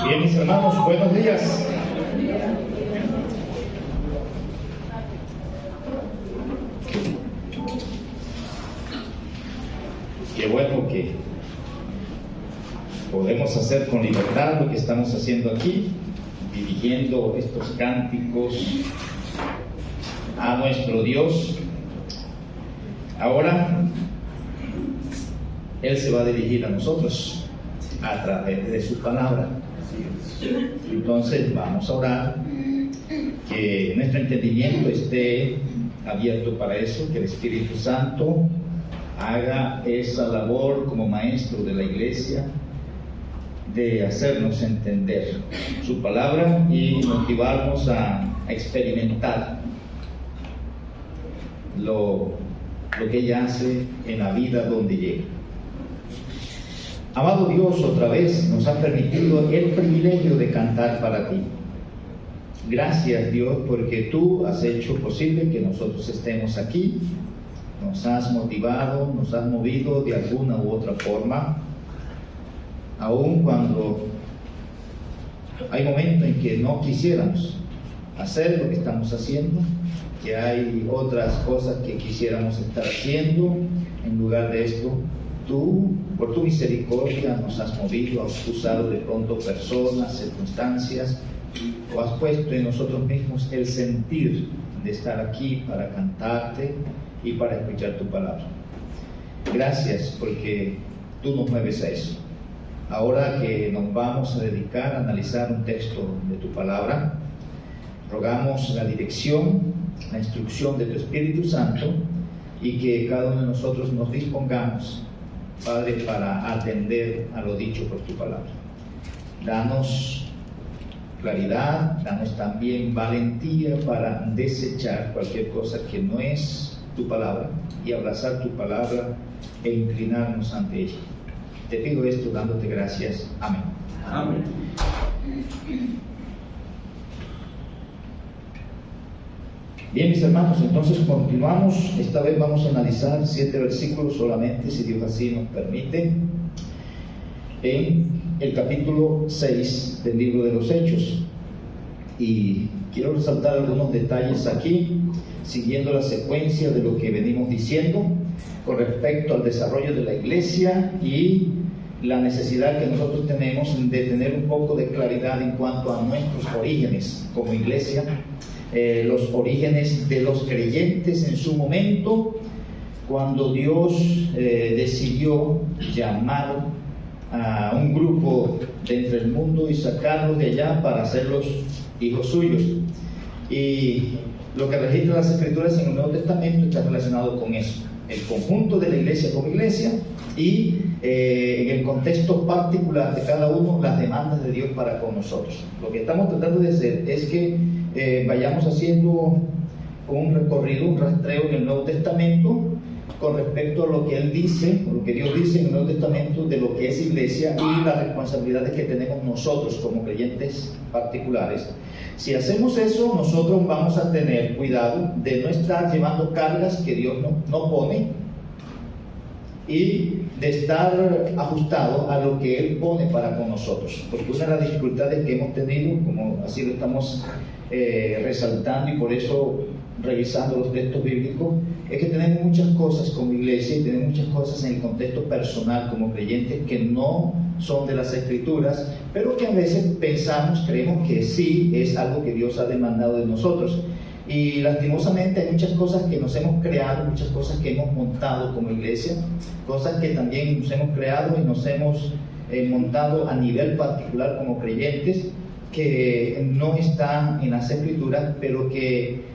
Bien, mis hermanos, buenos días. Qué bueno que podemos hacer con libertad lo que estamos haciendo aquí, dirigiendo estos cánticos a nuestro Dios. Ahora Él se va a dirigir a nosotros a través de su palabra. Entonces vamos a orar, que nuestro entendimiento esté abierto para eso, que el Espíritu Santo haga esa labor como maestro de la iglesia de hacernos entender su palabra y motivarnos a experimentar lo que ella hace en la vida donde llega. Amado Dios, otra vez nos ha permitido el privilegio de cantar para ti. Gracias, Dios, porque tú has hecho posible que nosotros estemos aquí. Nos has motivado, nos has movido de alguna u otra forma, aun cuando hay momentos en que no quisiéramos hacer lo que estamos haciendo, que hay otras cosas que quisiéramos estar haciendo. En lugar de esto, tú, por tu misericordia, nos has movido, has usado de pronto personas, circunstancias, o has puesto en nosotros mismos el sentir de estar aquí para cantarte y para escuchar tu palabra. Gracias porque tú nos mueves a eso. Ahora que nos vamos a dedicar a analizar un texto de tu palabra, rogamos la dirección, la instrucción de tu Espíritu Santo, y que cada uno de nosotros nos dispongamos, Padre, para atender a lo dicho por tu palabra. Danos claridad, danos también valentía para desechar cualquier cosa que no es tu palabra y abrazar tu palabra e inclinarnos ante ella. Te pido esto dándote gracias. Amén. Amén. Bien, mis hermanos, entonces continuamos. Esta vez vamos a analizar 7 versículos solamente, si Dios así nos permite, en el capítulo 6 del libro de los Hechos. Y quiero resaltar algunos detalles aquí, siguiendo la secuencia de lo que venimos diciendo con respecto al desarrollo de la iglesia y la necesidad que nosotros tenemos de tener un poco de claridad en cuanto a nuestros orígenes como iglesia, los orígenes de los creyentes en su momento, cuando Dios decidió llamar a un grupo de entre el mundo y sacarlos de allá para hacerlos hijos suyos. Y lo que registran las Escrituras en el Nuevo Testamento está relacionado con eso, el conjunto de la iglesia como iglesia y en el contexto particular de cada uno, las demandas de Dios para con nosotros. Lo que estamos tratando de hacer es que vayamos haciendo un recorrido, un rastreo en el Nuevo Testamento con respecto a lo que Él dice, o lo que Dios dice en el Nuevo Testamento de lo que es iglesia y las responsabilidades que tenemos nosotros como creyentes particulares. Si hacemos eso, nosotros vamos a tener cuidado de no estar llevando cargas que Dios no pone y de estar ajustado a lo que Él pone para con nosotros. Porque una de las dificultades que hemos tenido, como así lo estamos resaltando y por eso revisando los textos bíblicos, es que tenemos muchas cosas como iglesia y tenemos muchas cosas en el contexto personal como creyentes que no son de las Escrituras, pero que a veces pensamos, creemos que sí es algo que Dios ha demandado de nosotros. Y lastimosamente hay muchas cosas que nos hemos creado, muchas cosas que hemos montado como iglesia, cosas que también nos hemos creado y nos hemos montado a nivel particular como creyentes, que no están en las Escrituras, pero que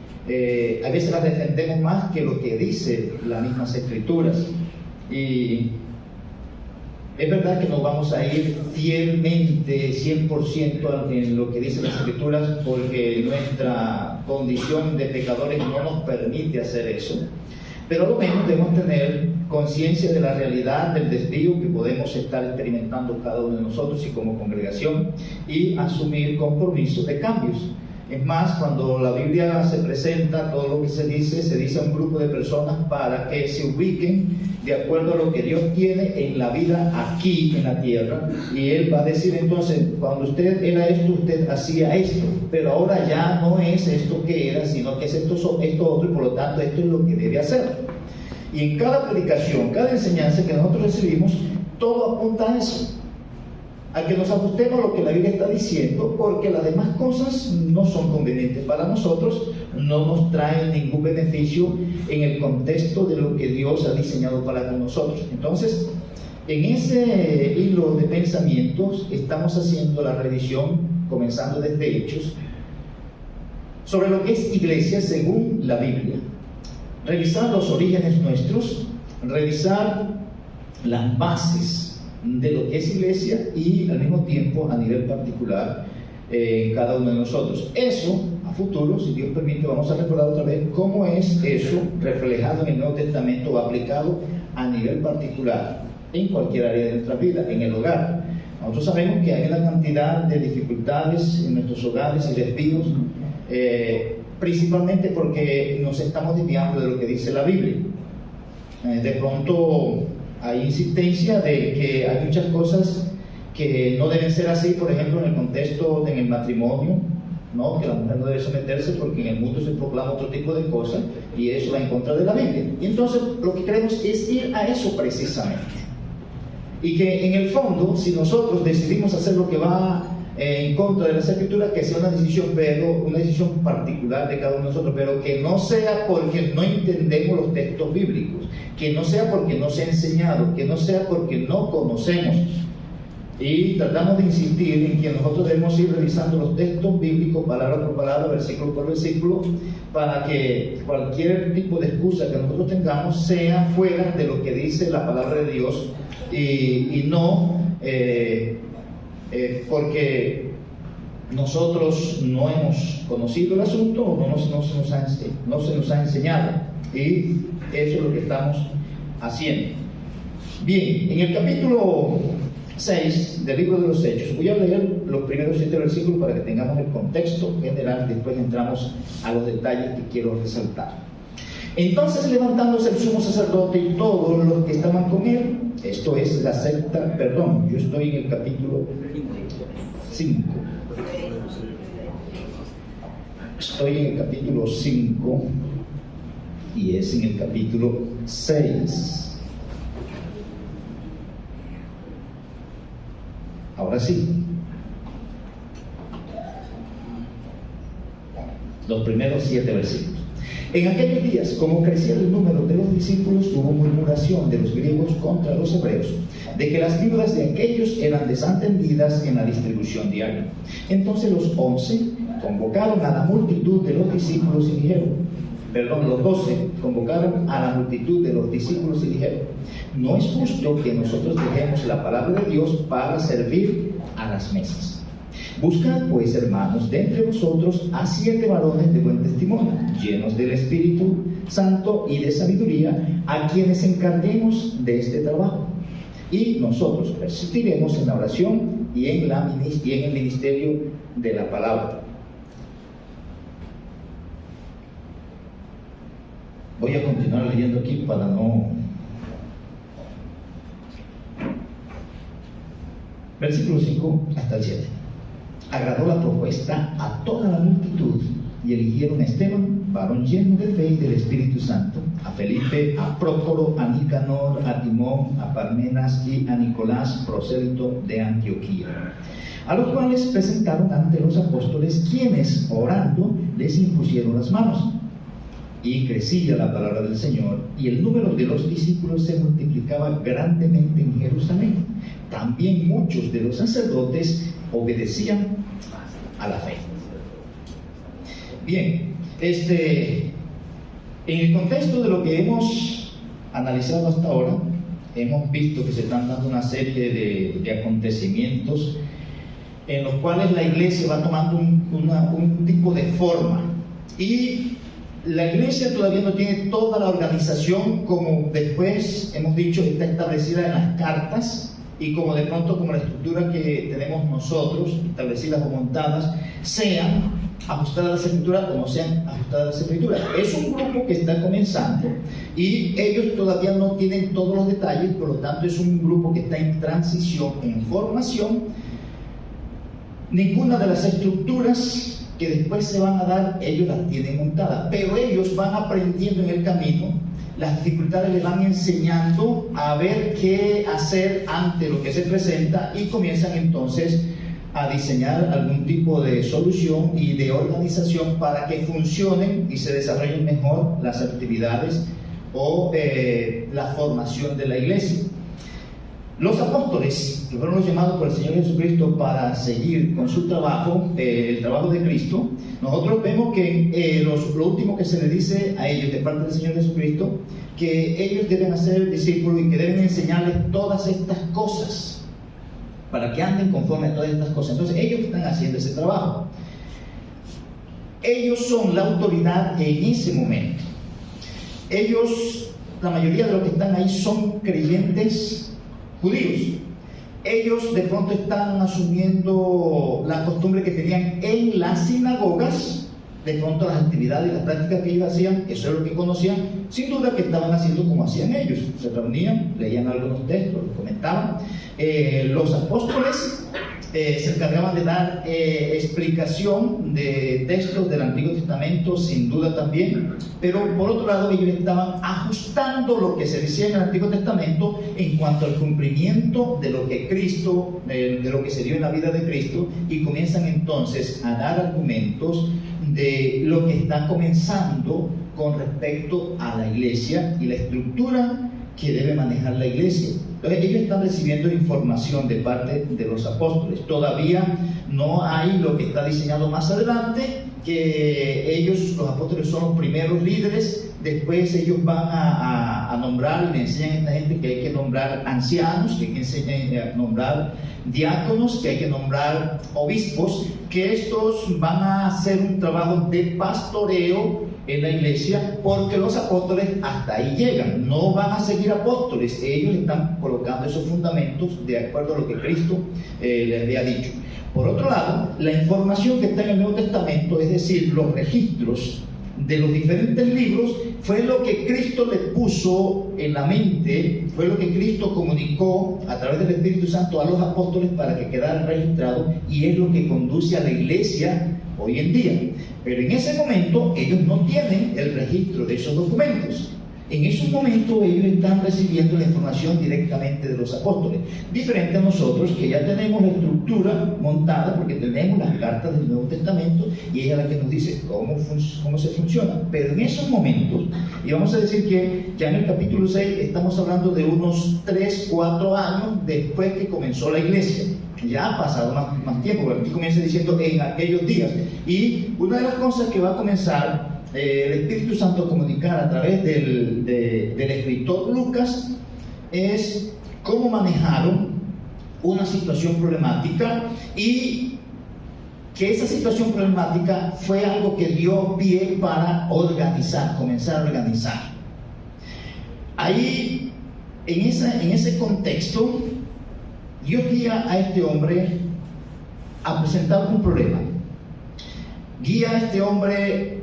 a veces las defendemos más que lo que dice las mismas Escrituras. Y es verdad que no vamos a ir fielmente 100% en lo que dicen las Escrituras, porque nuestra condición de pecadores no nos permite hacer eso, pero a lo menos debemos tener conciencia de la realidad del desvío que podemos estar experimentando cada uno de nosotros y como congregación, y asumir compromisos de cambios. Es más, cuando la Biblia se presenta, todo lo que se dice a un grupo de personas para que se ubiquen de acuerdo a lo que Dios tiene en la vida aquí en la tierra. Y Él va a decir entonces, cuando usted era esto, usted hacía esto, pero ahora ya no es esto que era, sino que es esto otro, y por lo tanto esto es lo que debe hacer. Y en cada predicación, cada enseñanza que nosotros recibimos, todo apunta a eso, a que nos ajustemos a lo que la Biblia está diciendo, porque las demás cosas no son convenientes para nosotros, no nos traen ningún beneficio en el contexto de lo que Dios ha diseñado para nosotros. Entonces, en ese hilo de pensamientos estamos haciendo la revisión, comenzando desde Hechos, sobre lo que es iglesia según la Biblia. Revisar los orígenes nuestros, revisar las bases de lo que es iglesia y al mismo tiempo a nivel particular cada uno de nosotros. Eso a futuro, si Dios permite, vamos a recordar otra vez cómo es eso reflejado en el Nuevo Testamento o aplicado a nivel particular en cualquier área de nuestra vida, en el hogar. Nosotros sabemos que hay una cantidad de dificultades en nuestros hogares y desvíos, principalmente porque nos estamos desviando de lo que dice la Biblia. De pronto hay insistencia de que hay muchas cosas que no deben ser así, por ejemplo, en el contexto en el matrimonio, ¿no? Que la mujer no debe someterse porque en el mundo se proclama otro tipo de cosas y eso va en contra de la Biblia. Y entonces lo que queremos es ir a eso precisamente. Y que en el fondo, si nosotros decidimos hacer lo que va en contra de las Escrituras, que sea una decisión particular de cada uno de nosotros, pero que no sea porque no entendemos los textos bíblicos, que no sea porque no se ha enseñado, que no sea porque no conocemos. Y tratamos de insistir en que nosotros debemos ir revisando los textos bíblicos palabra por palabra, versículo por versículo, para que cualquier tipo de excusa que nosotros tengamos sea fuera de lo que dice la palabra de Dios y no porque nosotros no hemos conocido el asunto o no se nos ha enseñado, y eso es lo que estamos haciendo. Bien, en el capítulo 6 del libro de los Hechos voy a leer los primeros 7 versículos para que tengamos el contexto general, después entramos a los detalles que quiero resaltar. Entonces, levantándose el sumo sacerdote y todos los que estaban con él, esto es la secta, yo estoy en el capítulo 5. Estoy en el capítulo 5 y es en el capítulo 6. Ahora sí. Los primeros 7 versículos. En aquellos días, como crecía el número de los discípulos, hubo murmuración de los griegos contra los hebreos, de que las viudas de aquellos eran desatendidas en la distribución diaria. Entonces los 11 convocaron a la multitud de los discípulos y dijeron, los 12 convocaron a la multitud de los discípulos y dijeron, no es justo que nosotros dejemos la palabra de Dios para servir a las mesas. Buscad pues, hermanos, de entre vosotros a 7 varones de buen testimonio, llenos del Espíritu Santo y de sabiduría, a quienes encarguemos de este trabajo. Y nosotros persistiremos en la oración y en el ministerio de la palabra. Voy a continuar leyendo aquí para no... Versículo 5 hasta el 7. Agradó la propuesta a toda la multitud y eligieron a Esteban, varón lleno de fe y del Espíritu Santo, a Felipe, a Prócoro, a Nicanor, a Timón, a Parmenas y a Nicolás, prosélito de Antioquía, a los cuales presentaron ante los apóstoles, quienes, orando, les impusieron las manos. Y crecía la palabra del Señor, y el número de los discípulos se multiplicaba grandemente en Jerusalén. También muchos de los sacerdotes obedecían a la fe. Bien, en el contexto de lo que hemos analizado hasta ahora, hemos visto que se están dando una serie de acontecimientos en los cuales la iglesia va tomando un tipo de forma, y la iglesia todavía no tiene toda la organización como después hemos dicho está establecida en las cartas y como de pronto como la estructura que tenemos nosotros, establecidas o montadas, sean ajustadas a las escrituras o no sean ajustadas a las escrituras. Es un grupo que está comenzando y ellos todavía no tienen todos los detalles, por lo tanto es un grupo que está en transición, en formación. Ninguna de las estructuras que después se van a dar, ellos las tienen montadas, pero ellos van aprendiendo en el camino. Las dificultades les van enseñando a ver qué hacer ante lo que se presenta y comienzan entonces a diseñar algún tipo de solución y de organización para que funcionen y se desarrollen mejor las actividades o la formación de la iglesia. Los apóstoles, que fueron los llamados por el Señor Jesucristo para seguir con su trabajo, el trabajo de Cristo, nosotros vemos que lo último que se le dice a ellos de parte del Señor Jesucristo, que ellos deben hacer discípulos y que deben enseñarles todas estas cosas, para que anden conforme a todas estas cosas. Entonces ellos están haciendo ese trabajo. Ellos son la autoridad en ese momento. Ellos, la mayoría de los que están ahí son creyentes judíos. Ellos de pronto están asumiendo la costumbre que tenían en las sinagogas, de pronto las actividades y las prácticas que ellos hacían, eso es lo que conocían, sin duda que estaban haciendo como hacían ellos, se reunían, leían algunos textos, los comentaban. Los apóstoles se encargaban de dar explicación de textos del Antiguo Testamento, sin duda también, pero por otro lado ellos estaban ajustando lo que se decía en el Antiguo Testamento en cuanto al cumplimiento de lo que Cristo, de lo que se dio en la vida de Cristo, y comienzan entonces a dar argumentos de lo que está comenzando con respecto a la iglesia y la estructura que debe manejar la iglesia. Entonces ellos están recibiendo información de parte de los apóstoles. Todavía no hay lo que está diseñado más adelante, que ellos, los apóstoles, son los primeros líderes. Después ellos van a nombrar, le enseñan a esta gente que hay que nombrar ancianos, que hay que nombrar diáconos, que hay que nombrar obispos, que estos van a hacer un trabajo de pastoreo en la iglesia, porque los apóstoles hasta ahí llegan, no van a seguir apóstoles, ellos están colocando esos fundamentos de acuerdo a lo que Cristo les había dicho. Por otro lado, la información que está en el Nuevo Testamento, es decir, los registros de los diferentes libros, fue lo que Cristo le puso en la mente, fue lo que Cristo comunicó a través del Espíritu Santo a los apóstoles para que quedara registrado, y es lo que conduce a la iglesia hoy en día. Pero en ese momento ellos no tienen el registro de esos documentos. En esos momentos ellos están recibiendo la información directamente de los apóstoles, diferente a nosotros, que ya tenemos la estructura montada porque tenemos las cartas del Nuevo Testamento y ella es la que nos dice cómo se funciona. Pero en esos momentos, y vamos a decir que ya en el capítulo 6 estamos hablando de unos 3-4 años después que comenzó la iglesia. Ya ha pasado más tiempo, porque aquí comienza diciendo en aquellos días. Y una de las cosas que va a comenzar el Espíritu Santo a comunicar a través del escritor Lucas es cómo manejaron una situación problemática, y que esa situación problemática fue algo que dio pie para comenzar a organizar. Ahí, en ese contexto, Dios guía a este hombre a presentar un problema. Guía a este hombre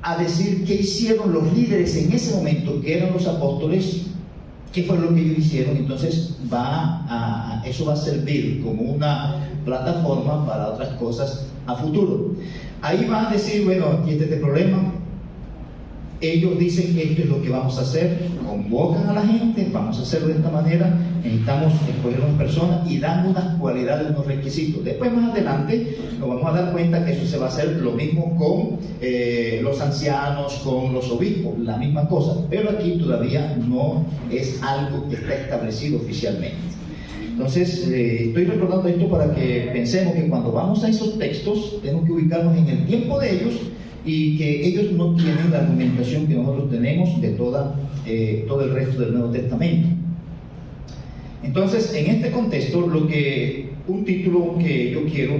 a decir qué hicieron los líderes en ese momento, que eran los apóstoles, qué fue lo que ellos hicieron. Entonces eso va a servir como una plataforma para otras cosas a futuro. Ahí va a decir, bueno, aquí está este problema. Ellos dicen que esto es lo que vamos a hacer, convocan a la gente, vamos a hacerlo de esta manera, necesitamos escoger unas personas y dan unas cualidades, unos requisitos. Después, más adelante, nos vamos a dar cuenta que eso se va a hacer lo mismo con los ancianos, con los obispos, la misma cosa, pero aquí todavía no es algo que está establecido oficialmente. Entonces, estoy recordando esto para que pensemos que cuando vamos a esos textos tenemos que ubicarnos en el tiempo de ellos, y que ellos no tienen la argumentación que nosotros tenemos de todo el resto del Nuevo Testamento. Entonces, en este contexto, un título que yo quiero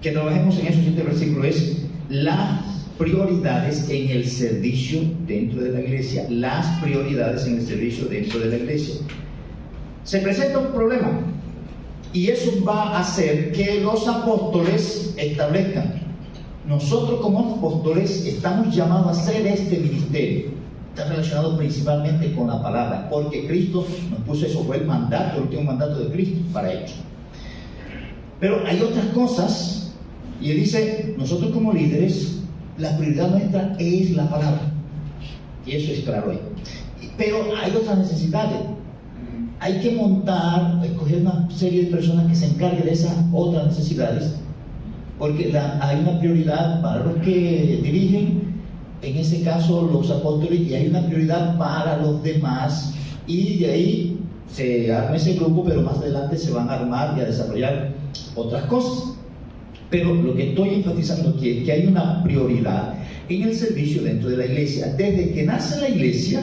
que trabajemos en esos 7 versículos es la prioridades en el servicio dentro de la iglesia. Las prioridades en el servicio dentro de la iglesia. Se presenta un problema y eso va a hacer que los apóstoles establezcan: nosotros como apóstoles estamos llamados a hacer este ministerio. Está relacionado principalmente con la palabra, porque Cristo nos puso eso, fue el mandato, el último mandato de Cristo para ellos. Pero hay otras cosas, y él dice: nosotros como líderes, la prioridad nuestra es la palabra, y eso es claro ahí. Pero hay otras necesidades. Hay que escoger una serie de personas que se encarguen de esas otras necesidades, porque hay una prioridad para los que dirigen, en ese caso los apóstoles, y hay una prioridad para los demás, y de ahí se arma ese grupo, pero más adelante se van a armar y a desarrollar otras cosas. Pero lo que estoy enfatizando aquí es que hay una prioridad en el servicio dentro de la iglesia. Desde que nace la iglesia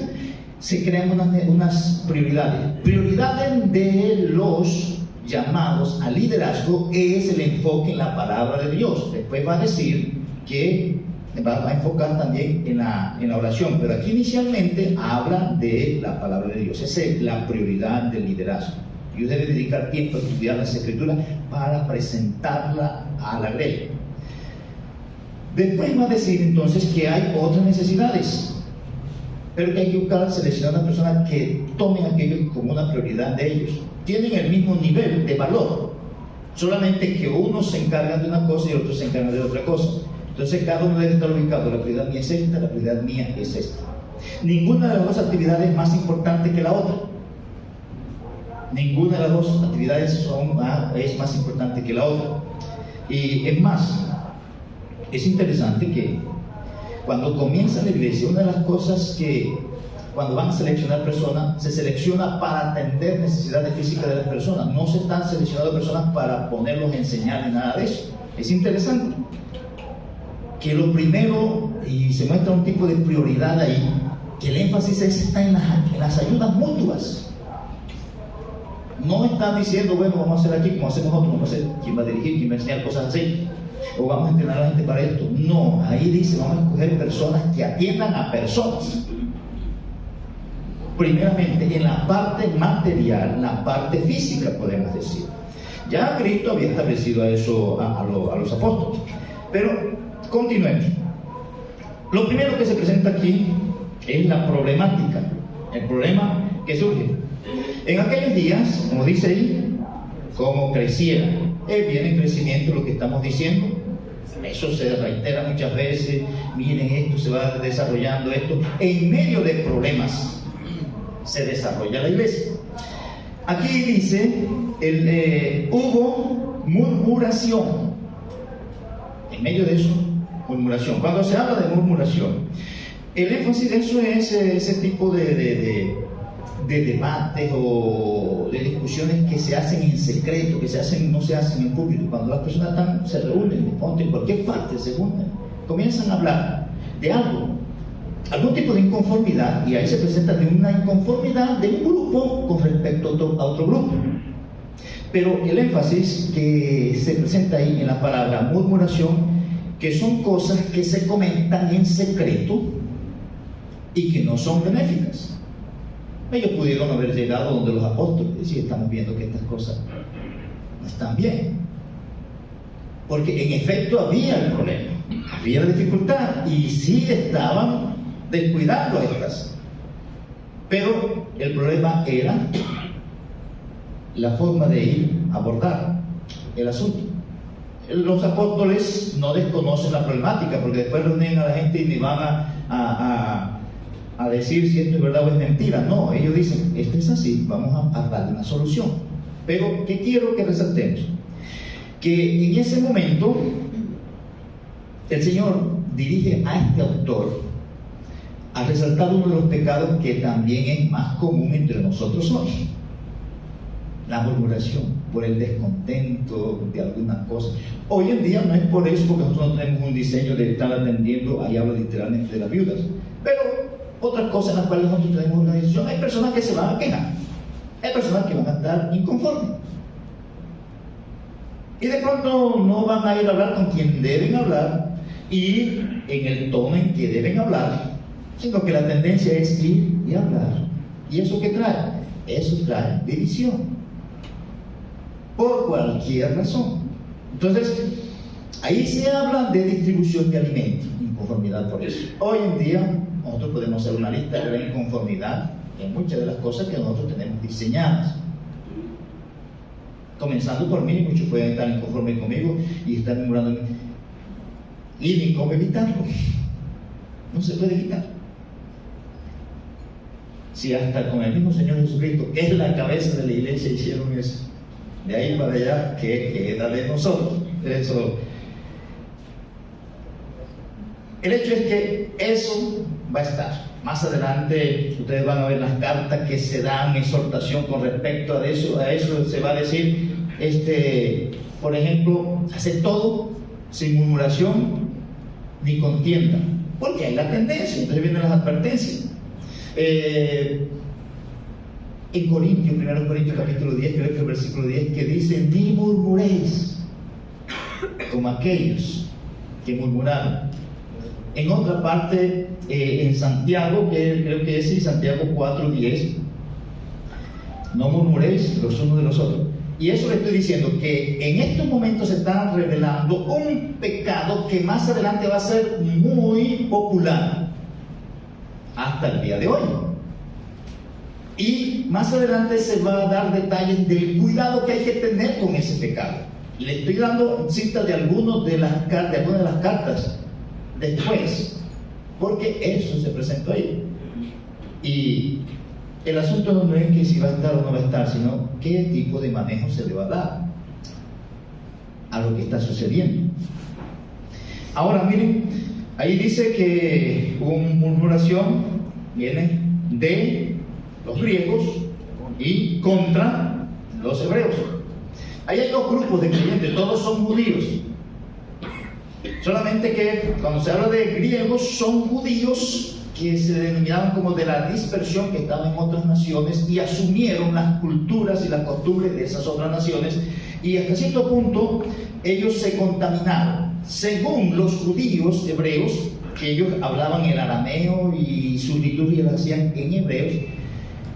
se crean unas prioridades. Prioridades de los llamados al liderazgo es el enfoque en la palabra de Dios. Después va a decir que va a enfocar también en la oración, pero aquí inicialmente habla de la palabra de Dios. Esa es la prioridad del liderazgo. Y usted debe dedicar tiempo a estudiar las Escrituras para presentarla a la grey. Después va a decir entonces que hay otras necesidades, pero que hay que buscar seleccionar a una persona que tomen aquello como una prioridad de ellos. Tienen el mismo nivel de valor, solamente que uno se encarga de una cosa y el otro se encarga de otra cosa. Entonces cada uno debe estar ubicado: la prioridad mía es esta, la prioridad mía es esta. Ninguna de las dos actividades es más importante que la otra. Ninguna de las dos actividades es más importante que la otra. Y es más, es interesante que cuando comienza la iglesia, una de las cosas que cuando van a seleccionar personas, se selecciona para atender necesidades físicas de las personas. No se están seleccionando personas para ponerlos a enseñar ni nada de eso. Es interesante que lo primero, y se muestra un tipo de prioridad ahí, que el énfasis está en las ayudas mutuas. No están diciendo: bueno, vamos a hacer aquí como hacemos nosotros, vamos a hacer quién va a dirigir, quién va a enseñar cosas así, o vamos a entrenar a la gente para esto. No, ahí dice: vamos a escoger personas que atiendan a personas. Primeramente, en la parte material, la parte física, podemos decir. Ya Cristo había establecido eso a los apóstoles. Pero continuemos. Lo primero que se presenta aquí es la problemática, el problema que surge. En aquellos días, como dice ahí, como creciera. Viene en crecimiento lo que estamos diciendo. Eso se reitera muchas veces. Miren, esto se va desarrollando, esto. En medio de problemas se desarrolla la iglesia. Aquí dice, hubo murmuración. En medio de eso, murmuración. Cuando se habla de murmuración, el énfasis de eso es ese tipo de debates o de discusiones que se hacen en secreto, no se hacen en público. Cuando las personas se reúnen, en cualquier parte se juntan, comienzan a hablar de algún tipo de inconformidad, y ahí se presenta de una inconformidad de un grupo con respecto a otro grupo. Pero el énfasis que se presenta ahí en la palabra murmuración, que son cosas que se comentan en secreto y que no son benéficas. Ellos pudieron haber llegado donde los apóstoles y decir: estamos viendo que estas cosas no están bien, porque en efecto había el problema, había la dificultad, y sí estaban descuidando estas. Pero el problema era la forma de ir a abordar el asunto. Los apóstoles no desconocen la problemática, porque después reúnen a la gente y le van a decir si esto es verdad o es mentira. No, ellos dicen: esto es así, vamos a darle una solución. Pero ¿qué quiero que resaltemos? Que en ese momento el Señor dirige a este autor a resaltar uno de los pecados que también es más común entre nosotros hoy: la murmuración, por el descontento de alguna cosa. Hoy en día no es por eso, porque nosotros no tenemos un diseño de estar atendiendo, ahí hablo literalmente de las viudas, pero otras cosas en las cuales nosotros tenemos organización. Hay personas que se van a quejar, hay personas que van a estar inconformes, y de pronto no van a ir a hablar con quien deben hablar, y en el tono en que deben hablar, sino que la tendencia es ir y hablar. ¿Y eso qué trae? Eso trae división, por cualquier razón. Entonces, ahí se habla de distribución de alimentos, inconformidad por eso. Hoy en día, nosotros podemos hacer una lista de la inconformidad en muchas de las cosas que nosotros tenemos diseñadas. Comenzando por mí, muchos pueden estar inconformes conmigo y estar murmurándome. Y ni cómo evitarlo. No se puede evitar. Si hasta con el mismo Señor Jesucristo, que es la cabeza de la iglesia, hicieron eso. De ahí para allá, ¿qué queda de nosotros? Eso. El hecho es que eso va a estar. Más adelante ustedes van a ver las cartas que se dan exhortación con respecto a eso. A eso se va a decir, por ejemplo, hacer todo sin murmuración ni contienda, porque hay la tendencia. Entonces vienen las advertencias. En Corintios, 1 Corintios capítulo 10, creo que el versículo 10, que dice: ni murmuréis como aquellos que murmuraron. En otra parte, en Santiago, que creo que es Santiago 4:10, no murmuréis los unos de los otros. Y eso le estoy diciendo, que en estos momentos se está revelando un pecado que más adelante va a ser muy popular hasta el día de hoy. Y más adelante se va a dar detalles del cuidado que hay que tener con ese pecado. Y le estoy dando citas de algunas de las cartas después, porque eso se presentó ahí. Y el asunto no es que si va a estar o no va a estar, sino qué tipo de manejo se le va a dar a lo que está sucediendo. Ahora miren, ahí dice que una murmuración viene de los griegos y contra los hebreos. Ahí hay dos grupos de creyentes, todos son judíos. Solamente que cuando se habla de griegos, son judíos que se denominaban como de la dispersión, que estaban en otras naciones y asumieron las culturas y las costumbres de esas otras naciones, y hasta cierto punto ellos se contaminaron. Según los judíos hebreos, que ellos hablaban el arameo y sus liturgias las hacían en hebreos,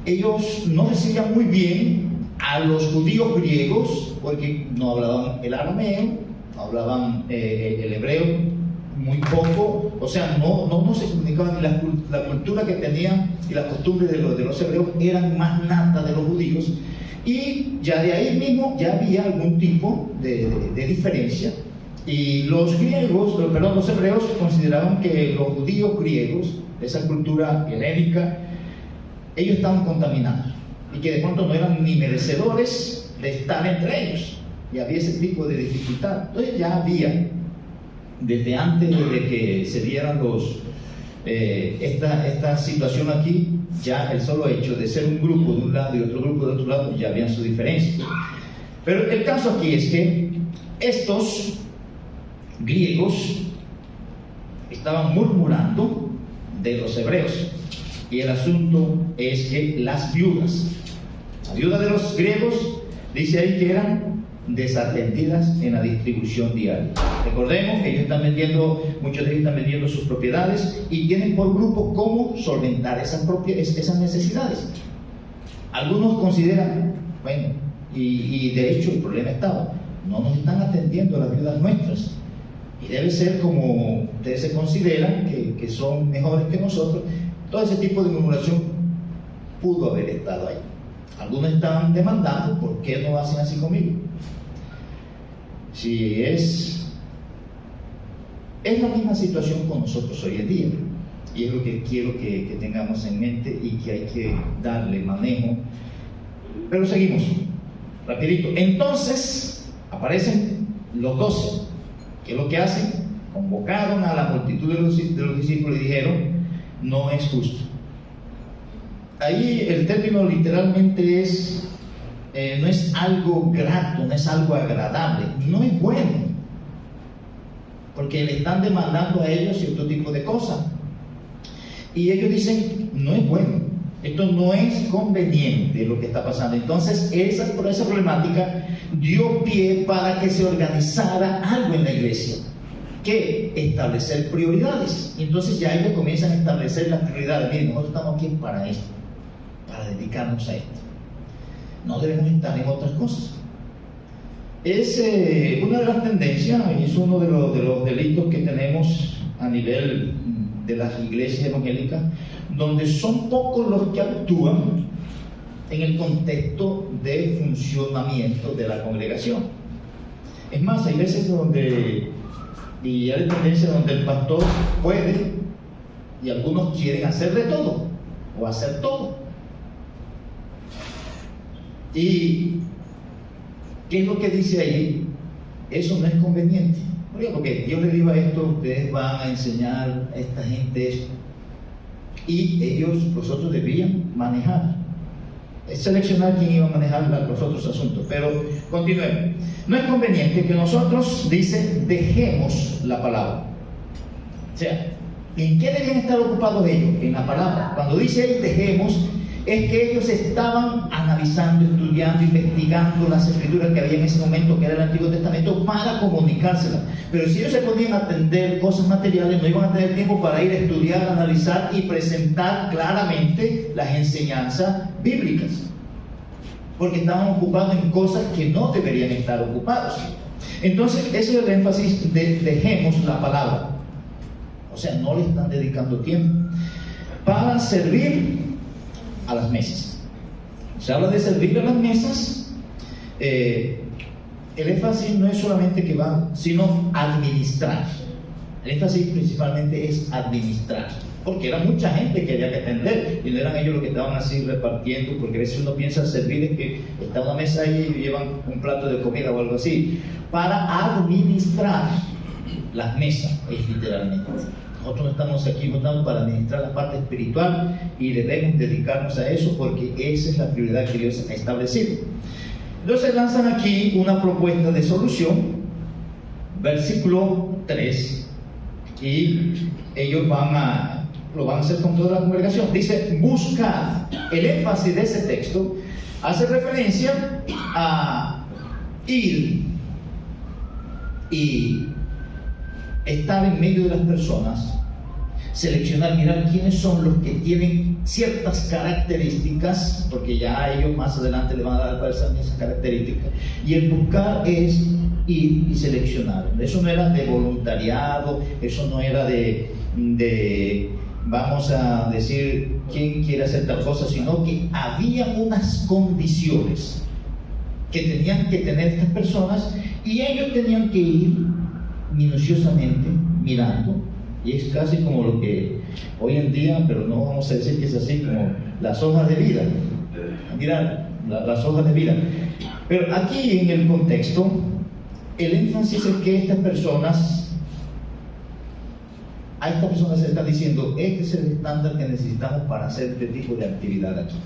ellos no recibían muy bien a los judíos griegos porque no hablaban el arameo, no hablaban el hebreo muy poco, o sea, no se comunicaban. La cultura que tenían y las costumbres de los hebreos eran más natas de los judíos, y ya de ahí mismo ya había algún tipo de diferencia. Y los hebreos consideraban que los judíos griegos, de esa cultura helénica, ellos estaban contaminados y que de pronto no eran ni merecedores de estar entre ellos, y había ese tipo de dificultad. Entonces ya había, desde antes de que se dieran esta situación aquí, ya el solo hecho de ser un grupo de un lado y otro grupo de otro lado, ya habían su diferencia. Pero el caso aquí es que estos griegos estaban murmurando de los hebreos, y el asunto es que las viudas de los griegos, dice ahí que eran desatendidas en la distribución diaria. Recordemos que muchos de ellos están vendiendo sus propiedades y tienen por grupo cómo solventar esas necesidades. Algunos consideran, bueno, y de hecho el problema estaba, no nos están atendiendo a las viudas nuestras, y debe ser como ustedes se consideran que son mejores que nosotros. Todo ese tipo de murmuración pudo haber estado ahí. Algunos estaban demandando: ¿por qué no hacen así conmigo? Si es la misma situación con nosotros hoy en día, y es lo que quiero que tengamos en mente y que hay que darle manejo. Pero seguimos rapidito. Entonces aparecen los 12. ¿Qué es lo que hacen? Convocaron a la multitud de los discípulos y dijeron: no es justo. Ahí el término literalmente es no es algo grato, no es algo agradable, no es bueno, porque le están demandando a ellos cierto tipo de cosas, y ellos dicen: no es bueno, esto no es conveniente lo que está pasando. Entonces esa problemática dio pie para que se organizara algo en la iglesia. que establecer prioridades. Entonces ya ellos comienzan a establecer las prioridades. Miren, nosotros estamos aquí para esto, para dedicarnos a esto. No debemos estar en otras cosas. Es una de las tendencias, y es uno de los delitos que tenemos a nivel de las iglesias evangélicas, donde son pocos los que actúan en el contexto de funcionamiento de la congregación. Es más, hay veces donde, y hay tendencias donde el pastor puede, y algunos quieren hacer de todo, o hacer todo. ¿Y qué es lo que dice ahí? Eso no es conveniente. Porque Dios les dijo a esto: ustedes van a enseñar a esta gente esto. Y vosotros debían manejar. Es seleccionar quién iba a manejar los otros asuntos. Pero continuemos. No es conveniente que nosotros, dice, dejemos la palabra. O sea, ¿en qué deben estar ocupados ellos? En la palabra. Cuando dice ahí dejemos, es que ellos estaban analizando, estudiando, investigando las escrituras que había en ese momento, que era el Antiguo Testamento, para comunicárselas. Pero si ellos se ponían a atender cosas materiales, no iban a tener tiempo para ir a estudiar, analizar y presentar claramente las enseñanzas bíblicas, porque estaban ocupados en cosas que no deberían estar ocupados. Entonces, ese es el énfasis de dejemos la palabra. O sea, no le están dedicando tiempo para servir a las mesas. Se habla de servir a las mesas. El énfasis no es solamente que van, sino administrar. El énfasis principalmente es administrar, porque era mucha gente que había que atender, y no eran ellos los que estaban así repartiendo, porque a veces uno piensa servir es que está una mesa ahí y llevan un plato de comida o algo así. Para administrar las mesas, es literalmente. Nosotros no estamos aquí, no estamos para administrar la parte espiritual, y debemos dedicarnos a eso porque esa es la prioridad que Dios ha establecido. Entonces lanzan aquí una propuesta de solución, versículo 3, y ellos lo van a hacer con toda la congregación. Dice: buscad. El énfasis de ese texto hace referencia a ir y estar en medio de las personas, seleccionar, mirar quiénes son los que tienen ciertas características, porque ya a ellos más adelante le van a dar esas características, y el buscar es ir y seleccionar. Eso no era de voluntariado, eso no era de vamos a decir quién quiere hacer tal cosa, sino que había unas condiciones que tenían que tener estas personas, y ellos tenían que ir minuciosamente mirando. Y es casi como lo que hoy en día, pero no vamos a decir que es así, como las hojas de vida. Mirar las hojas de vida. Pero aquí en el contexto, el énfasis es que a estas personas se está diciendo: este es el estándar que necesitamos para hacer este tipo de actividad aquí.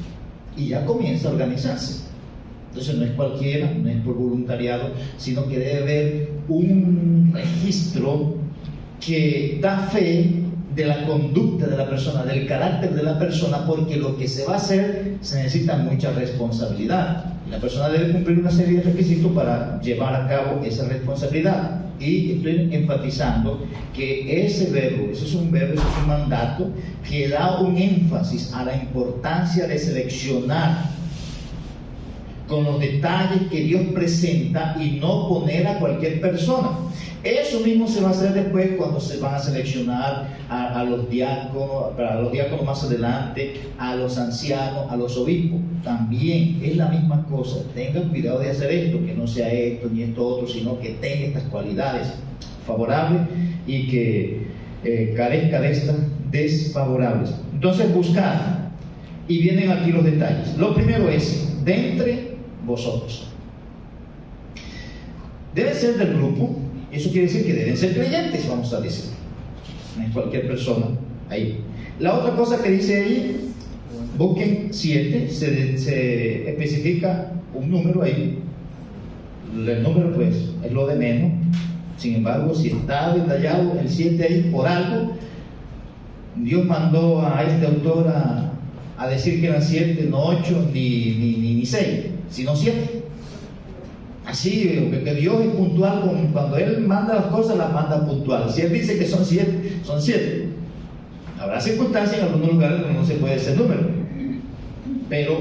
Y ya comienza a organizarse. Entonces no es cualquiera, no es por voluntariado, sino que debe haber un registro que da fe de la conducta de la persona, del carácter de la persona, porque lo que se va a hacer se necesita mucha responsabilidad. Y la persona debe cumplir una serie de requisitos para llevar a cabo esa responsabilidad. Y estoy enfatizando que ese verbo, eso es un verbo, eso es un mandato que da un énfasis a la importancia de seleccionar con los detalles que Dios presenta y no poner a cualquier persona. Eso mismo se va a hacer después cuando se van a seleccionar a los diáconos, para los diáconos más adelante, a los ancianos, a los obispos. También es la misma cosa. Tengan cuidado de hacer esto, que no sea esto ni esto otro, sino que tenga estas cualidades favorables y que carezca de estas desfavorables. Entonces, buscar. Y vienen aquí los detalles. Lo primero es: de entre vosotros. Deben ser del grupo. Eso quiere decir que deben ser creyentes, vamos a decir. No es cualquier persona ahí. La otra cosa que dice ahí, busquen 7, se especifica un número ahí. El número pues es lo de menos. Sin embargo, si está detallado el 7 ahí por algo, Dios mandó a este autor a decir que eran 7, no 8 ni 6, sino 7. Así, que Dios es puntual cuando Él manda las cosas, las manda puntual. Si Él dice que son 7, son 7. Habrá circunstancias en algunos lugares donde no se puede ese número. Pero,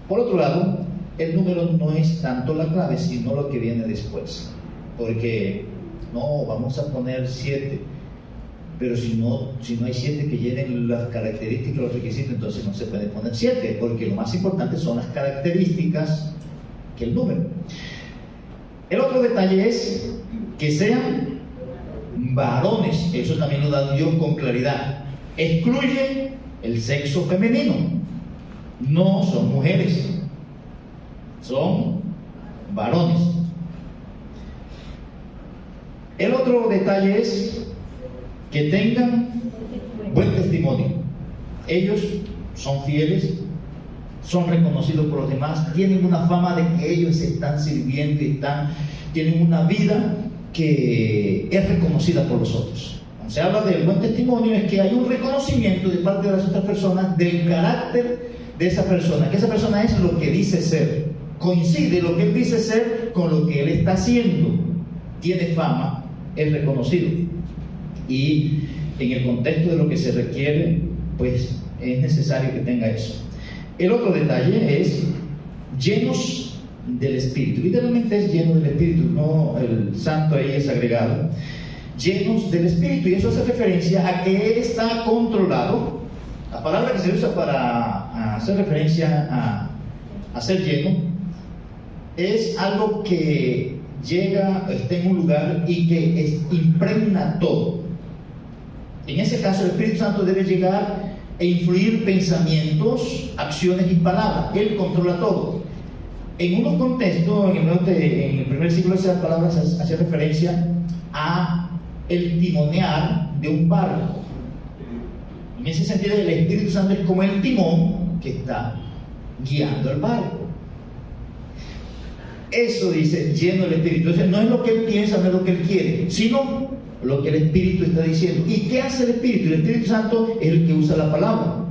por otro lado, el número no es tanto la clave, sino lo que viene después. Porque, no, vamos a poner 7. Pero si no hay 7 que llenen las características, los requisitos, entonces no se puede poner 7, porque lo más importante son las características que el número. El otro detalle es que sean varones. Eso también lo da Dios con claridad. Excluye el sexo femenino. No son mujeres, son varones. El otro detalle es que tengan buen testimonio. Ellos son fieles, son reconocidos por los demás, tienen una fama de que ellos están sirviendo y tienen una vida que es reconocida por los otros. Cuando se habla del buen testimonio, es que hay un reconocimiento de parte de las otras personas del carácter de esa persona, que esa persona es lo que dice ser, coincide lo que él dice ser con lo que él está haciendo, tiene fama, es reconocido. Y en el contexto de lo que se requiere, pues es necesario que tenga eso. El otro detalle es llenos del Espíritu. Literalmente es lleno del Espíritu, no el santo ahí es agregado. Llenos del Espíritu, y eso hace referencia a que Él está controlado. La palabra que se usa para hacer referencia a ser lleno es algo que llega, está en un lugar y que impregna todo. En ese caso, el Espíritu Santo debe llegar e influir pensamientos, acciones y palabras. Él controla todo. En unos contextos, en el primer siglo, esas palabras hacían referencia a el timonear de un barco. En ese sentido, el Espíritu Santo es como el timón que está guiando el barco. Eso dice lleno del Espíritu. Entonces, no es lo que él piensa, no es lo que él quiere, sino lo que el Espíritu está diciendo. ¿Y qué hace el Espíritu? El Espíritu Santo es el que usa la palabra.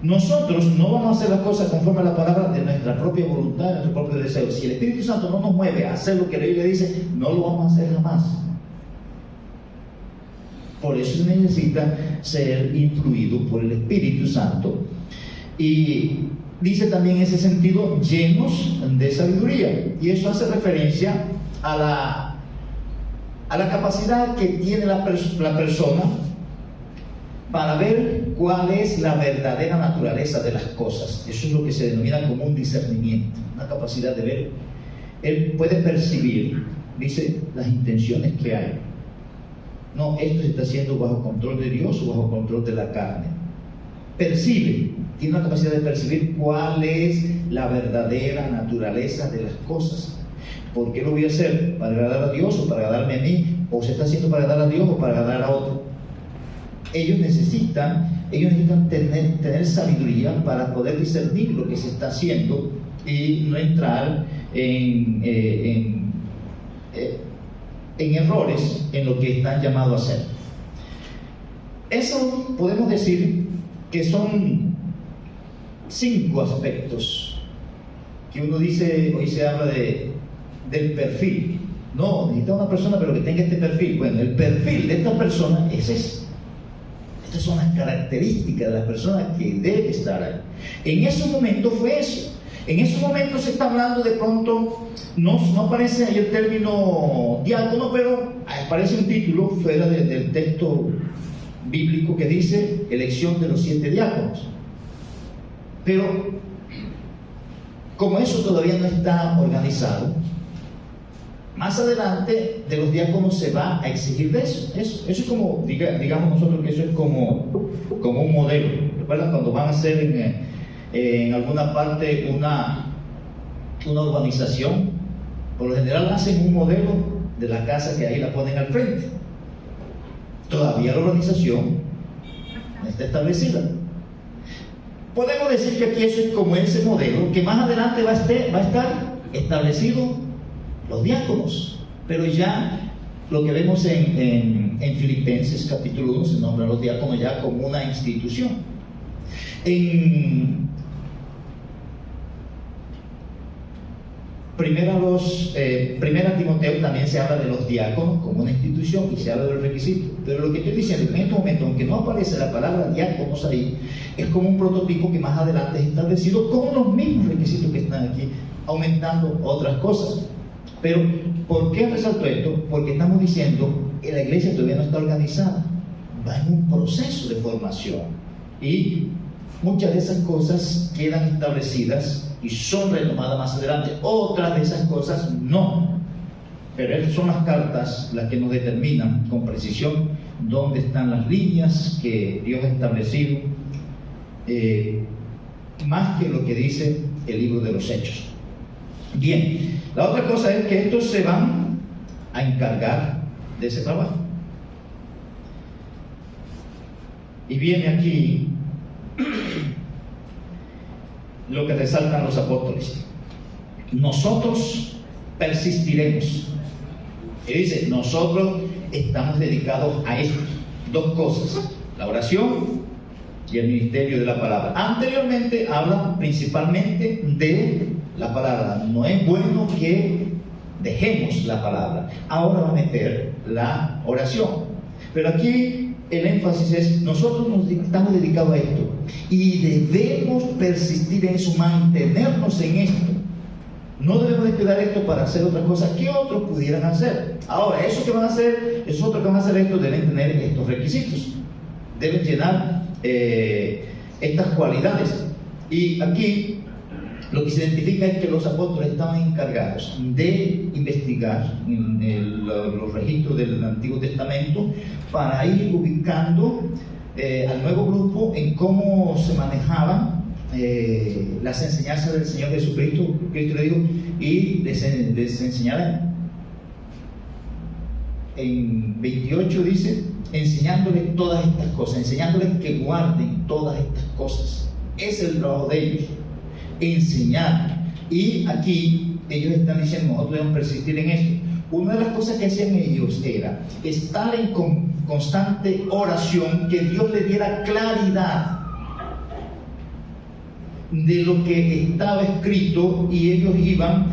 Nosotros no vamos a hacer las cosas conforme a la palabra de nuestra propia voluntad, de nuestro propio deseo. Si el Espíritu Santo no nos mueve a hacer lo que la Biblia dice, no lo vamos a hacer jamás. Por eso se necesita ser influido por el Espíritu Santo. Y dice también en ese sentido, llenos de sabiduría. Y eso hace referencia a la capacidad que tiene la persona para ver cuál es la verdadera naturaleza de las cosas. Eso es lo que se denomina como un discernimiento, una capacidad de ver. Él puede percibir, dice, las intenciones que hay. No, esto se está haciendo bajo control de Dios o bajo control de la carne. Percibe, tiene una capacidad de percibir cuál es la verdadera naturaleza de las cosas. ¿Por qué lo voy a hacer? ¿Para agradar a Dios o para agradarme a mí? ¿O se está haciendo para agradar a Dios o para agradar a otro? Ellos necesitan tener sabiduría para poder discernir lo que se está haciendo y no entrar en errores en lo que están llamados a hacer. Eso podemos decir que son 5 aspectos que uno dice, hoy se habla del perfil. No, necesita una persona pero que tenga este perfil. Bueno, el perfil de esta persona es ese. Estas son las características de la persona que debe estar ahí. En esos momentos fue eso. En esos momentos se está hablando de pronto, no aparece ahí el término diácono, pero aparece un título fuera del texto bíblico que dice elección de los 7 diáconos. Pero como eso todavía no está organizado, más adelante de los diáconos se va a exigir de eso. Eso es como, digamos nosotros que eso es como un modelo. ¿Recuerdan cuando van a hacer en alguna parte una urbanización? Por lo general hacen un modelo de la casa que ahí la ponen al frente. Todavía la urbanización no está establecida. Podemos decir que aquí eso es como ese modelo, que más adelante va a estar establecido los diáconos, pero ya lo que vemos en Filipenses capítulo 1 se nombra a los diáconos ya como una institución. Primera Timoteo también se habla de los diáconos como una institución y se habla de los requisitos. Pero lo que estoy diciendo en este momento, aunque no aparece la palabra diáconos ahí, es como un prototipo que más adelante es establecido con los mismos requisitos que están aquí, aumentando otras cosas. Pero, ¿por qué resalto esto? Porque estamos diciendo que la iglesia todavía no está organizada, va en un proceso de formación y muchas de esas cosas quedan establecidas y son retomadas más adelante, otras de esas cosas no, pero son las cartas las que nos determinan con precisión dónde están las líneas que Dios ha establecido, más que lo que dice el libro de los Hechos. Bien, la otra cosa es que estos se van a encargar de ese trabajo. Y viene aquí lo que resaltan los apóstoles: nosotros persistiremos. Y dice, nosotros estamos dedicados a esto, dos cosas: la oración y el ministerio de la palabra. Anteriormente habla principalmente de la palabra. No es bueno que dejemos la palabra. Ahora va a meter la oración. Pero aquí el énfasis es, nosotros nos estamos dedicados a esto y debemos persistir en eso, mantenernos en esto. No debemos de quedar esto para hacer otra cosa que otros pudieran hacer. Ahora, esos que van a hacer, esos otros que van a hacer esto, deben tener estos requisitos, deben llenar estas cualidades. Y aquí lo que se identifica es que los apóstoles estaban encargados de investigar en los registros del Antiguo Testamento para ir ubicando al nuevo grupo en cómo se manejaban las enseñanzas del Señor Jesucristo. Cristo le dijo, y les enseñaran. En 28 dice, enseñándoles todas estas cosas, enseñándoles que guarden todas estas cosas. Es el trabajo de ellos, enseñar. Y aquí ellos están diciendo, nosotros debemos persistir en esto. Una de las cosas que hacían ellos era estar en constante oración, que Dios les diera claridad de lo que estaba escrito, y ellos iban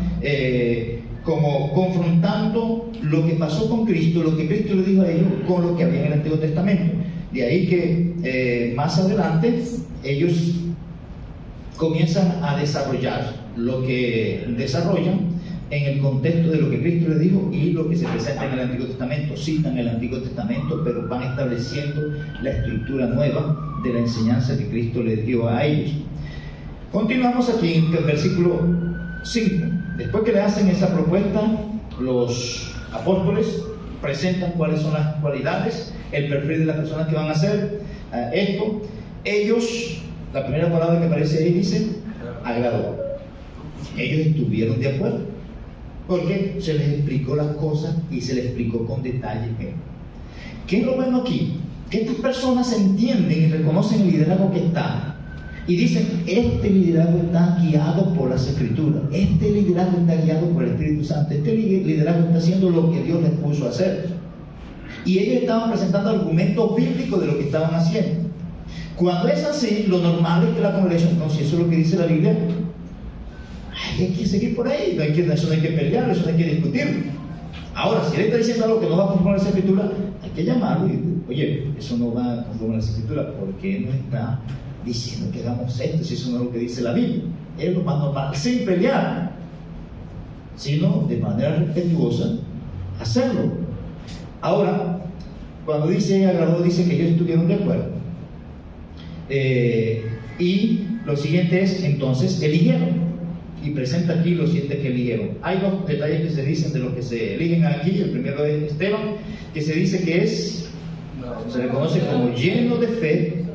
como confrontando lo que pasó con Cristo, lo que Cristo le dijo a ellos, con lo que había en el Antiguo Testamento. De ahí que más adelante ellos comienzan a desarrollar lo que desarrollan en el contexto de lo que Cristo les dijo y lo que se presenta en el Antiguo Testamento. Citan el Antiguo Testamento, pero van estableciendo la estructura nueva de la enseñanza que Cristo les dio a ellos. Continuamos aquí en el versículo 5. Después que le hacen esa propuesta, los apóstoles presentan cuáles son las cualidades, el perfil de las personas que van a hacer esto. Ellos, la primera palabra que aparece ahí dice, agradó. Ellos estuvieron de acuerdo, porque se les explicó las cosas y se les explicó con detalle. ¿Qué es lo bueno aquí? Que estas personas entienden y reconocen el liderazgo que está. Y dicen, este liderazgo está guiado por las Escrituras, este liderazgo está guiado por el Espíritu Santo, este liderazgo está haciendo lo que Dios les puso a hacer. Y ellos estaban presentando argumentos bíblicos de lo que estaban haciendo. Cuando es así, lo normal es que la congregación, entonces eso es lo que dice la Biblia, hay que seguir por ahí, eso no hay que pelear, eso no hay que discutir. Ahora, si él está diciendo algo que no va conforme a la Escritura, hay que llamarlo y decir, oye, eso no va conforme a la Escritura, ¿por qué no está diciendo que hagamos esto si eso no es lo que dice la Biblia? Es lo más normal, sin pelear, sino de manera respetuosa hacerlo. Ahora, cuando dice agradó, dice que ellos estuvieron de acuerdo. Y lo siguiente es, entonces, eligieron. Y presenta aquí los 7 que eligieron. Hay 2 detalles que se dicen de los que se eligen aquí. El primero es Esteban, que se dice que se le conoce como lleno de fe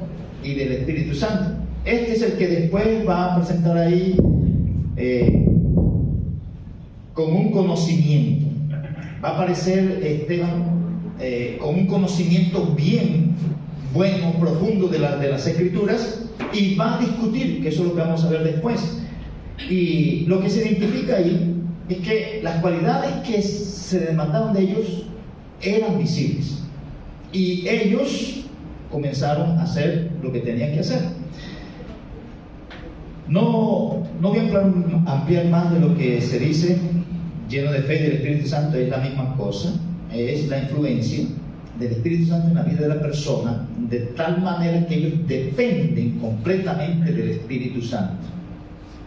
y del Espíritu Santo. Este es el que después va a presentar ahí con un conocimiento. Va a aparecer Esteban con un conocimiento bien bueno, profundo de las Escrituras, y va a discutir, que eso es lo que vamos a ver después. Y lo que se identifica ahí es que las cualidades que se demandaban de ellos eran visibles, y ellos comenzaron a hacer lo que tenían que hacer. No voy a ampliar más de lo que se dice. Lleno de fe del Espíritu Santo es la misma cosa, es la influencia del Espíritu Santo en la vida de la persona, de tal manera que ellos dependen completamente del Espíritu Santo.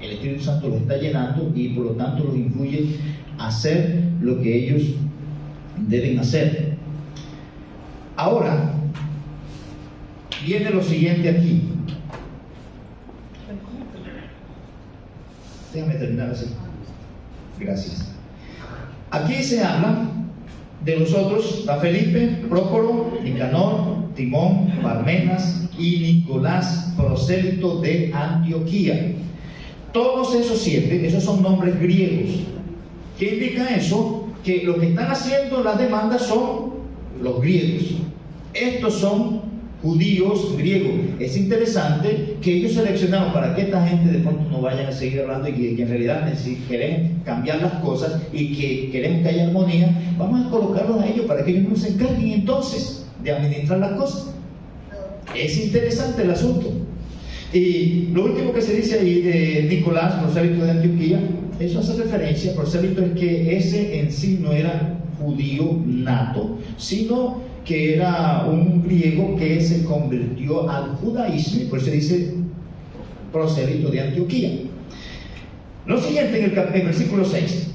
El Espíritu Santo los está llenando y por lo tanto los influye a hacer lo que ellos deben hacer. Ahora viene lo siguiente aquí. Déjame terminar así. Gracias. Aquí se habla de los otros: a Felipe, Prócoro, Nicanor, Timón, Parmenas y Nicolás, prosélito de Antioquía. Todos esos 7, esos son nombres griegos. ¿Qué indica eso? Que lo que están haciendo las demandas son los griegos. Estos son judíos griegos. Es interesante que ellos seleccionaron para que esta gente de pronto no vayan a seguir hablando y que en realidad queremos cambiar las cosas y que queremos que haya armonía. Vamos a colocarlos a ellos para que ellos nos encarguen entonces de administrar las cosas. Es interesante el asunto. Y lo último que se dice ahí de Nicolás, prosélito de Antioquía, eso hace referencia, prosélito es que ese en sí no era judío nato, sino que era un griego que se convirtió al judaísmo, y por eso dice prosélito de Antioquía. Lo siguiente en el versículo 6: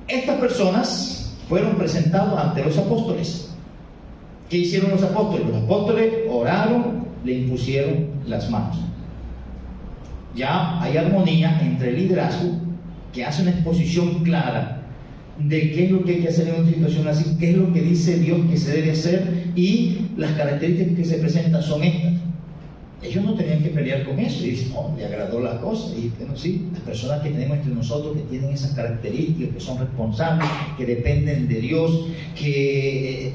estas personas fueron presentados ante los apóstoles. ¿Qué hicieron los apóstoles? Los apóstoles oraron, le impusieron las manos. Ya hay armonía entre el liderazgo, que hace una exposición clara de qué es lo que hay que hacer en una situación así, qué es lo que dice Dios que se debe hacer, y las características que se presentan son estas. Ellos no tenían que pelear con eso y dicen, no, le agradó la cosa. Y bueno, sí, las personas que tenemos entre nosotros que tienen esas características, que son responsables, que dependen de Dios, que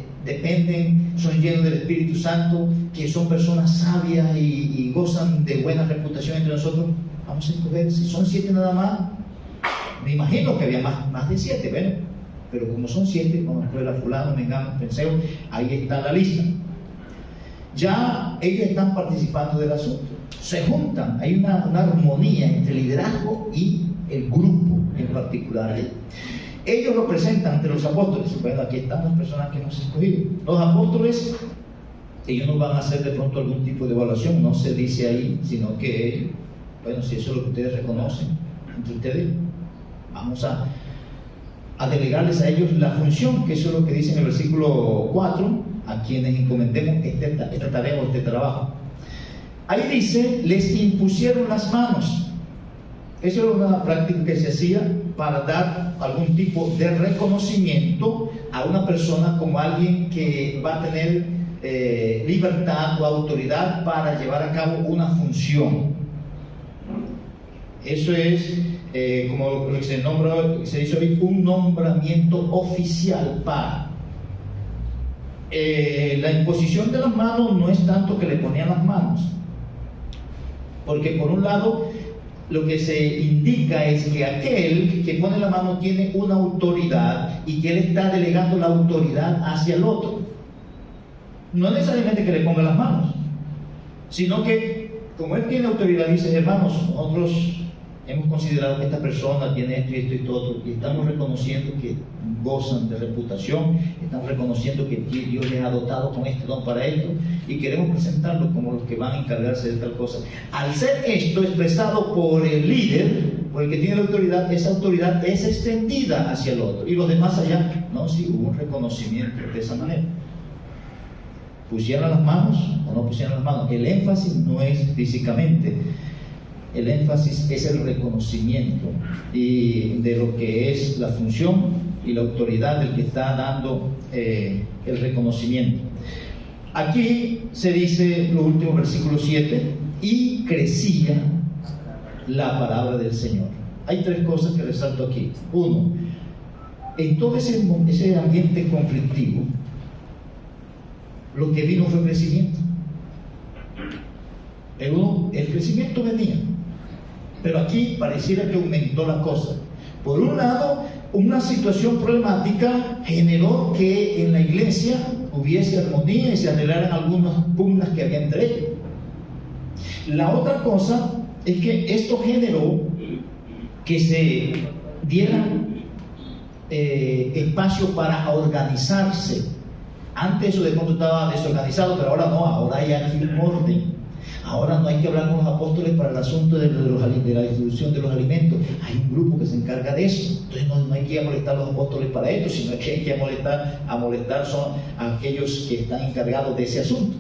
son llenos del Espíritu Santo, que son personas sabias y gozan de buena reputación entre nosotros, vamos a escoger. Si son 7 nada más, me imagino que había más de 7, bueno, pero como son 7, vamos a escoger a fulano, mengano, penseo, ahí está la lista. Ya ellos están participando del asunto, se juntan, hay una armonía entre el liderazgo y el grupo en particular. Ellos lo presentan ante los apóstoles. Bueno, aquí están las personas que hemos escogido. Los apóstoles, ellos no van a hacer de pronto algún tipo de evaluación, no se dice ahí, sino que, bueno, si eso es lo que ustedes reconocen entre ustedes, vamos a delegarles a ellos la función, que eso es lo que dice en el versículo 4, a quienes encomendemos esta tarea o este trabajo. Ahí dice, les impusieron las manos. Eso era una práctica que se hacía para dar algún tipo de reconocimiento a una persona como alguien que va a tener libertad o autoridad para llevar a cabo una función. Eso es como lo que se dice hoy, un nombramiento oficial para. La imposición de las manos no es tanto que le ponían las manos, porque por un lado lo que se indica es que aquel que pone la mano tiene una autoridad y que él está delegando la autoridad hacia el otro. No es necesariamente que le ponga las manos, sino que como él tiene autoridad, dice, hermanos, nosotros hemos considerado que esta persona tiene esto y esto y esto otro, y estamos reconociendo que gozan de reputación, estamos reconociendo que Dios les ha dotado con este don para esto, y queremos presentarlos como los que van a encargarse de tal cosa. Al ser esto expresado por el líder, por el que tiene la autoridad, esa autoridad es extendida hacia el otro, y los demás allá, no, sí, hubo un reconocimiento de esa manera. ¿Pusieron las manos o no pusieron las manos? El énfasis no es físicamente, el énfasis es el reconocimiento y de lo que es la función y la autoridad del que está dando el reconocimiento. Aquí se dice, lo último, versículo 7, y crecía la palabra del Señor. Hay 3 cosas que resalto aquí. 1, en todo ese ambiente conflictivo, lo que vino fue crecimiento. El crecimiento venía, pero aquí pareciera que aumentó la cosa. Por un lado, una situación problemática generó que en la iglesia hubiese armonía y se arreglaran algunas pugnas que había entre ellos. La otra cosa es que esto generó que se dieran espacio para organizarse. Antes eso de pronto estaba desorganizado, pero ahora no, ahora hay aquí un orden. Ahora no hay que hablar con los apóstoles para el asunto de la distribución de los alimentos. Hay un grupo que se encarga de eso. Entonces no hay que ir a molestar a los apóstoles para esto, sino que hay que molestar son a aquellos que están encargados de ese asunto.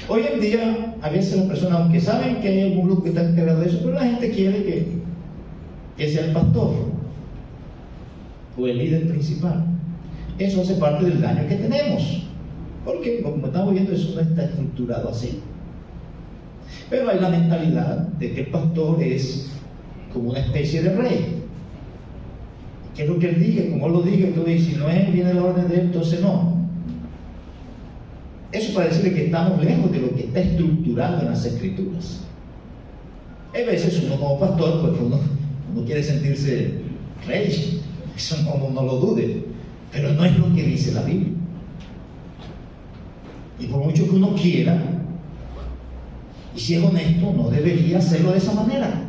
Hoy en día, a veces las personas, aunque saben que hay algún grupo que está encargado de eso, pero la gente quiere que sea el pastor o el líder principal. Eso hace parte del daño que tenemos, porque como estamos viendo, eso no está estructurado así. Pero hay la mentalidad de que el pastor es como una especie de rey. ¿Qué es lo que él diga? Como él lo diga, entonces si no es, viene la orden de él, entonces no. Eso para decirle que estamos lejos de lo que está estructurado en las Escrituras. A veces uno como pastor, pues uno quiere sentirse rey, eso no lo dude, pero no es lo que dice la Biblia. Y por mucho que uno quiera, y si es honesto, no debería hacerlo de esa manera.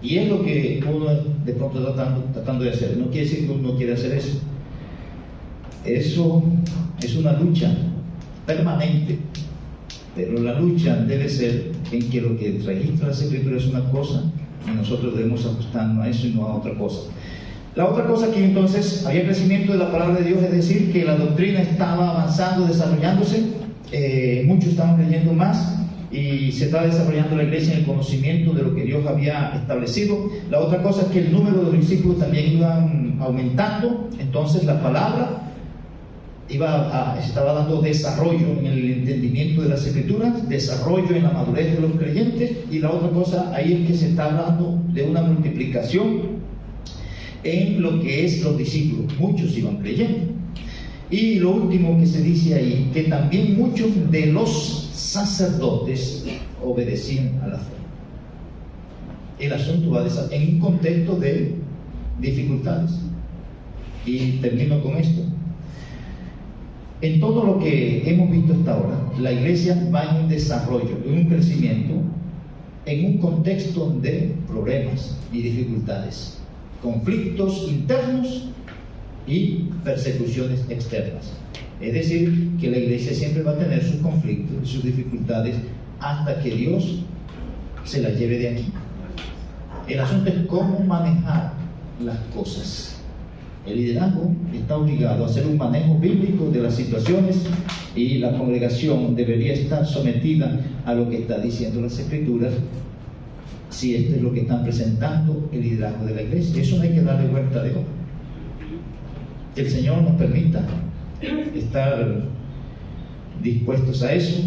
Y es lo que uno de pronto tratando de hacer. No quiere decir que uno quiere hacer eso. Eso es una lucha permanente, pero la lucha debe ser en que lo que registra las Escrituras es una cosa y nosotros debemos ajustarnos a eso y no a otra cosa. La otra cosa que entonces había crecimiento de la palabra de Dios, es decir, que la doctrina estaba avanzando, desarrollándose, muchos estaban creyendo más y se estaba desarrollando la iglesia en el conocimiento de lo que Dios había establecido. La otra cosa es que el número de los discípulos también iban aumentando, entonces la palabra estaba dando desarrollo en el entendimiento de las Escrituras, desarrollo en la madurez de los creyentes, y la otra cosa ahí es que se está hablando de una multiplicación en lo que es los discípulos. Muchos iban creyendo. Y lo último que se dice ahí, que también muchos de los sacerdotes obedecían a la fe. El asunto va en un contexto de dificultades. Y termino con esto. En todo lo que hemos visto hasta ahora, la iglesia va en un desarrollo, en un crecimiento, en un contexto de problemas y dificultades, conflictos internos y persecuciones externas. Es decir, que la iglesia siempre va a tener sus conflictos y sus dificultades hasta que Dios se las lleve de aquí. El asunto es cómo manejar las cosas. El liderazgo está obligado a hacer un manejo bíblico de las situaciones y la congregación debería estar sometida a lo que está diciendo las Escrituras, si esto es lo que están presentando el liderazgo de la iglesia. Eso no hay que darle vuelta de hoja. Que el Señor nos permita estar dispuestos a eso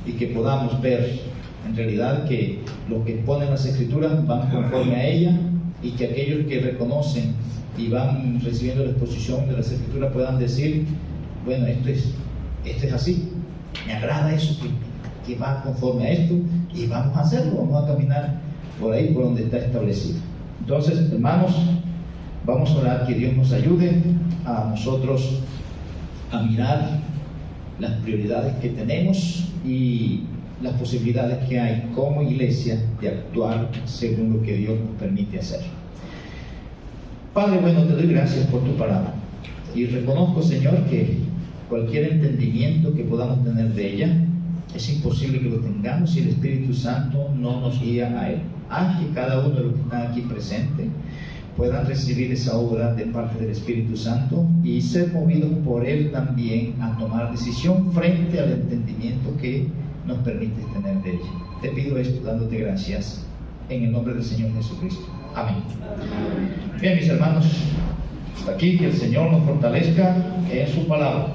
y que podamos ver en realidad que lo que ponen las Escrituras van conforme a ella, y que aquellos que reconocen y van recibiendo la exposición de las Escrituras puedan decir, bueno, esto es así, me agrada eso que va conforme a esto, y vamos a hacerlo, vamos a caminar por ahí, por donde está establecido. Entonces, hermanos, vamos a orar que Dios nos ayude a nosotros a mirar las prioridades que tenemos y las posibilidades que hay como iglesia de actuar según lo que Dios nos permite hacer. Padre bueno, te doy gracias por tu palabra y reconozco, Señor, que cualquier entendimiento que podamos tener de ella es imposible que lo tengamos si el Espíritu Santo no nos guía a él. Haz que cada uno de los que están aquí presentes puedan recibir esa obra de parte del Espíritu Santo y ser movidos por él también a tomar decisión frente al entendimiento que nos permite tener de ella. Te pido esto dándote gracias en el nombre del Señor Jesucristo. Amén. Bien, mis hermanos, hasta aquí, que el Señor nos fortalezca en su palabra.